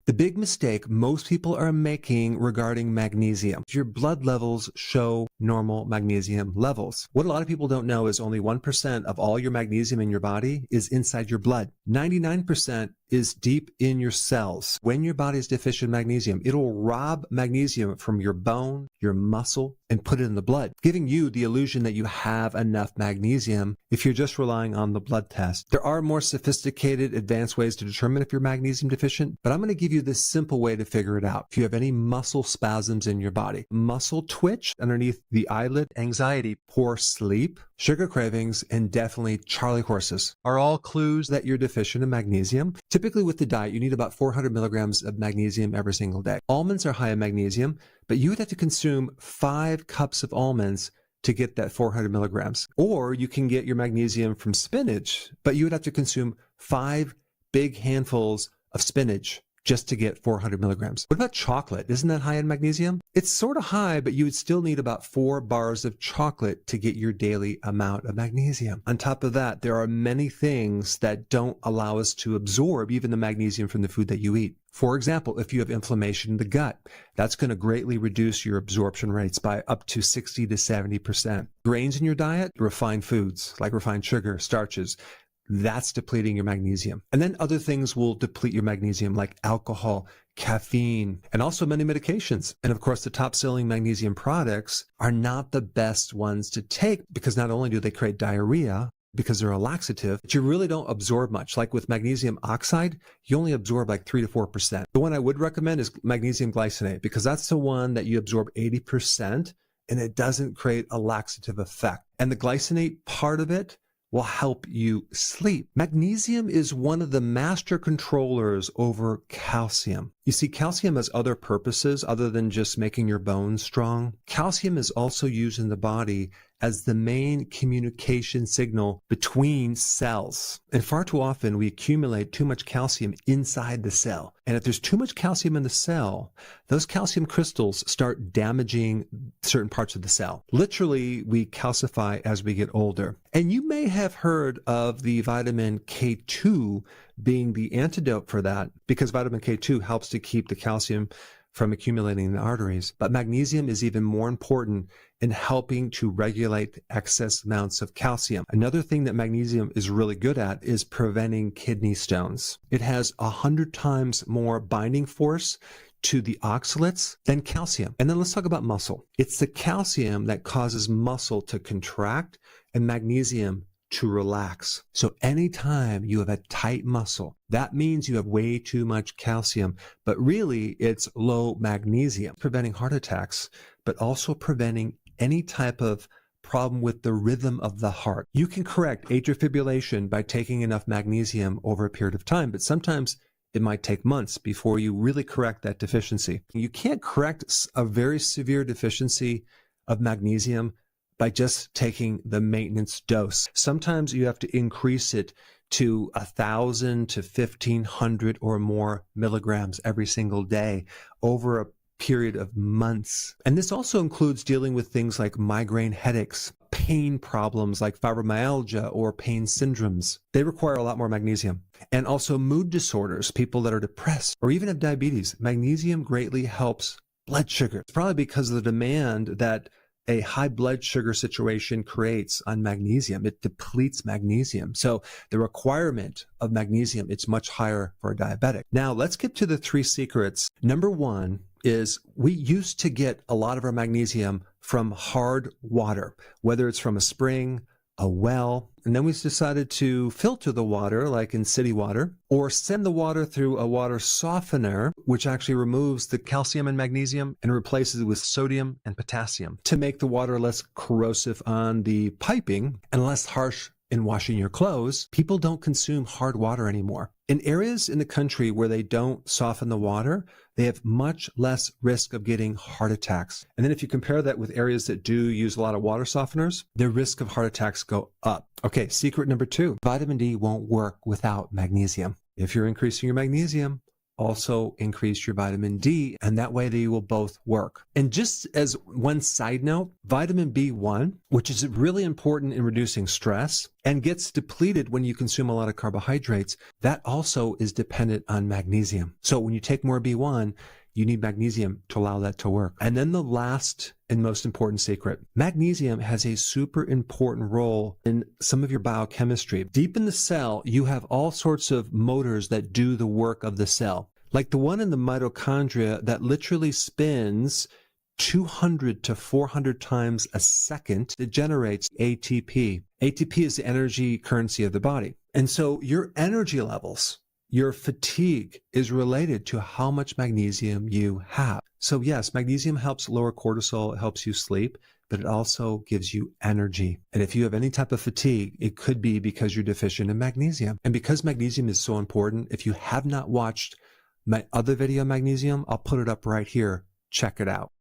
The big mistake most people are making regarding magnesium. Your blood levels show normal magnesium levels. What a lot of people don't know is only 1% of all your magnesium in your body is inside your blood. 99% is deep in your cells. When your body is deficient in magnesium, it'll rob magnesium from your bone, your muscle, and put it in the blood, giving you the illusion that you have enough magnesium if you're just relying on the blood test. There are more sophisticated, advanced ways to determine if you're magnesium deficient, but I'm going to give you this simple way to figure it out. If you have any muscle spasms in your body, muscle twitch underneath the eyelid, anxiety, poor sleep, sugar cravings, and definitely Charlie horses are all clues that you're deficient in magnesium. Typically with the diet, you need about 400 milligrams of magnesium every single day. Almonds are high in magnesium, but you would have to consume 5 cups of almonds to get that 400 milligrams. Or you can get your magnesium from spinach, but you would have to consume 5 big handfuls of spinach just to get 400 milligrams. What about chocolate? Isn't that high in magnesium? It's sort of high, but you would still need about 4 bars of chocolate to get your daily amount of magnesium. On top of that, there are many things that don't allow us to absorb even the magnesium from the food that you eat. For example, if you have inflammation in the gut, that's going to greatly reduce your absorption rates by up to 60 to 70%. Grains in your diet, refined foods like refined sugar, starches, that's depleting your magnesium. And then other things will deplete your magnesium like alcohol, caffeine, and also many medications. And of course, the top-selling magnesium products are not the best ones to take because not only do they create diarrhea, because they're a laxative, but you really don't absorb much. Like with magnesium oxide, you only absorb like 3 to 4%. The one I would recommend is magnesium glycinate because that's the one that you absorb 80% and it doesn't create a laxative effect. And the glycinate part of it will help you sleep. Magnesium is one of the master controllers over calcium. You see, calcium has other purposes other than just making your bones strong. Calcium is also used in the body as the main communication signal between cells. And far too often we accumulate too much calcium inside the cell. And if there's too much calcium in the cell, those calcium crystals start damaging certain parts of the cell. Literally, we calcify as we get older. And you may have heard of the vitamin K2 being the antidote for that because vitamin K2 helps to keep the calcium from accumulating in the arteries. But magnesium is even more important in helping to regulate excess amounts of calcium. Another thing that magnesium is really good at is preventing kidney stones. It has 100 times more binding force to the oxalates than calcium. And then let's talk about muscle. It's the calcium that causes muscle to contract and magnesium to relax. So anytime you have a tight muscle, that means you have way too much calcium, but really it's low magnesium, preventing heart attacks, but also preventing any type of problem with the rhythm of the heart. You can correct atrial fibrillation by taking enough magnesium over a period of time, but sometimes it might take months before you really correct that deficiency. You can't correct a very severe deficiency of magnesium by just taking the maintenance dose. Sometimes you have to increase it to 1,000 to 1,500 or more milligrams every single day over a period of months. And this also includes dealing with things like migraine headaches, pain problems like fibromyalgia or pain syndromes. They require a lot more magnesium. And also mood disorders, people that are depressed or even have diabetes. Magnesium greatly helps blood sugar. It's probably because of the demand that a high blood sugar situation creates on magnesium. It depletes magnesium. So the requirement of magnesium, it's much higher for a diabetic. Now let's get to the 3 secrets. Number 1 is we used to get a lot of our magnesium from hard water, whether it's from a spring, a well, and then we decided to filter the water like in city water or send the water through a water softener, which actually removes the calcium and magnesium and replaces it with sodium and potassium to make the water less corrosive on the piping and less harsh in washing your clothes. People don't consume hard water anymore. In areas in the country where they don't soften the water, they have much less risk of getting heart attacks. And then if you compare that with areas that do use a lot of water softeners, their risk of heart attacks go up. Okay, secret number 2, vitamin D won't work without magnesium. If you're increasing your magnesium, also increase your vitamin D, and that way they will both work. And just as one side note, vitamin B1, which is really important in reducing stress and gets depleted when you consume a lot of carbohydrates, that also is dependent on magnesium. So when you take more B1, you need magnesium to allow that to work. And then the last and most important secret, magnesium has a super important role in some of your biochemistry. Deep in the cell, you have all sorts of motors that do the work of the cell. Like the one in the mitochondria that literally spins 200 to 400 times a second. It generates ATP. ATP is the energy currency of the body. And so your energy levels, your fatigue is related to how much magnesium you have. So yes, magnesium helps lower cortisol, it helps you sleep, but it also gives you energy. And if you have any type of fatigue, it could be because you're deficient in magnesium. And because magnesium is so important, if you have not watched my other video on magnesium, I'll put it up right here. Check it out.